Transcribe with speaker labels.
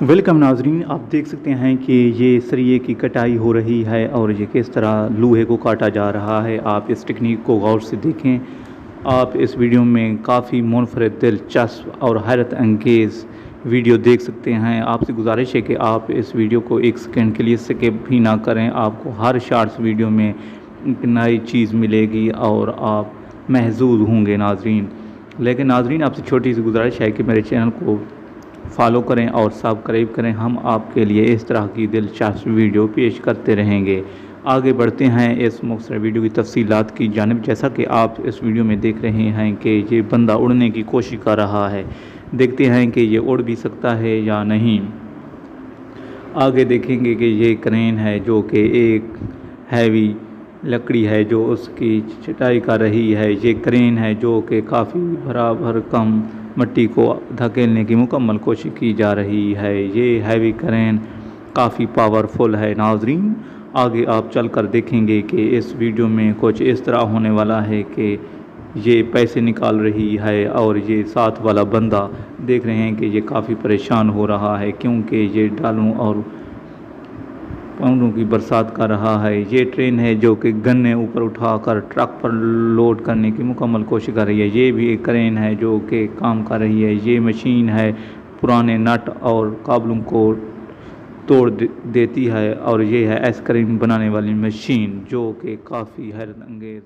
Speaker 1: Welcome नाजरीन, आप देख सकते हैं कि ये सरिये की कटाई हो रही है और ये किस तरह लोहे को काटा जा रहा है। आप इस टेक्निक को गौर से देखें। आप इस वीडियो में काफ़ी मुनफरद, दिलचस्प और हैरत अंगेज़ वीडियो देख सकते हैं। आपसे गुजारिश है कि आप इस वीडियो को एक सेकंड के लिए स्किप भी ना करें। आपको हर शॉर्ट्स वीडियो में एक नई चीज़ मिलेगी और आप महजूज होंगे नाजरीन। लेकिन नाजरीन, आपसे छोटी सी गुजारिश है कि मेरे चैनल को फॉलो करें और सब्सक्राइब करें। हम आपके लिए इस तरह की दिलचस्प वीडियो पेश करते रहेंगे। आगे बढ़ते हैं इस मुख्तसर वीडियो की तफसीलात की जानिब। जैसा कि आप इस वीडियो में देख रहे हैं कि ये बंदा उड़ने की कोशिश कर रहा है। देखते हैं कि ये उड़ भी सकता है या नहीं। आगे देखेंगे कि ये क्रेन है जो कि एक हैवी लकड़ी है जो उसकी छटाई कर रही है। ये क्रेन है जो कि काफ़ी बराबर कम मट्टी को धकेलने की मुकम्मल कोशिश की जा रही है। ये हैवी क्रेन काफ़ी पावरफुल है नाजरीन। आगे आप चलकर देखेंगे कि इस वीडियो में कुछ इस तरह होने वाला है कि ये पैसे निकाल रही है और ये साथ वाला बंदा देख रहे हैं कि ये काफ़ी परेशान हो रहा है क्योंकि ये डालों और पाउंडों की बरसात कर रहा है। ये ट्रेन है जो कि गन्ने ऊपर उठाकर ट्रक पर लोड करने की मुकम्मल कोशिश कर रही है। ये भी एक क्रेन है जो कि काम कर रही है। ये मशीन है पुराने नट और काबलों को तोड़ देती है और ये है आइसक्रीम बनाने वाली मशीन जो कि काफ़ी हैरत अंगेज़